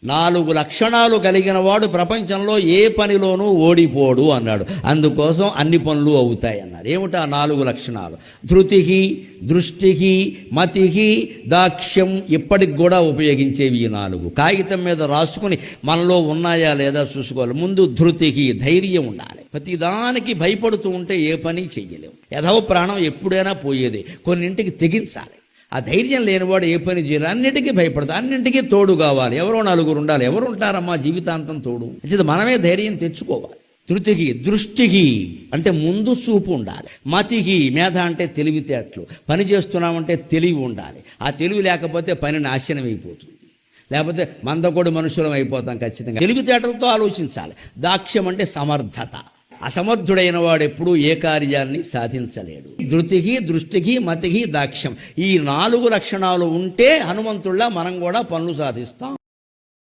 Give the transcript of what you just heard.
4 లక్షణాలు కలిగిన వాడు ప్రపంచంలో ఏ పనిలోనూ ఓడిపోడు అన్నాడు. అందుకోసం అన్ని పనులు అవుతాయి అన్నారు. ఏమిటా 4 లక్షణాలు? ధృతికి, దృష్టికి, మతికి, దాక్ష్యం. ఇప్పటికి కూడా ఉపయోగించేవి ఈ 4. కాగితం మీద రాసుకుని మనలో ఉన్నాయా లేదా చూసుకోవాలి. ముందు ధృతికి, ధైర్యం ఉండాలి. ప్రతిదానికి భయపడుతూ ఉంటే ఏ పని చెయ్యలేము. యథవ ప్రాణం ఎప్పుడైనా పోయేది. కొన్నింటికి తెగించాలి. ఆ ధైర్యం లేనివాడు ఏ పని చేయాలి. అన్నింటికీ భయపడతాడు. అన్నింటికీ తోడు కావాలి. ఎవరో 4 ఉండాలి. ఎవరు ఉంటారమ్మా జీవితాంతం తోడు? అంటే మనమే ధైర్యం తెచ్చుకోవాలి. ధృతికి, దృష్టికి అంటే ముందు చూపు ఉండాలి. మతికి, మేధ అంటే తెలివితేటలు. పని చేస్తున్నామంటే తెలివి ఉండాలి. ఆ తెలివి లేకపోతే పని నాశనం అయిపోతుంది. లేకపోతే మందకొడి మనుషులం అయిపోతాం ఖచ్చితంగా. తెలివితేటలతో ఆలోచించాలి. దాక్ష్యం అంటే సమర్థత. అసమర్థుడైన వాడు ఎప్పుడూ ఏ కార్యాన్ని సాధించలేడు. ధృతికి, దృష్టికి, మతికి, దాక్ష్యం ఈ 4 లక్షణాలు ఉంటే హనుమంతుల్లా మనం కూడా పనులు సాధిస్తాం.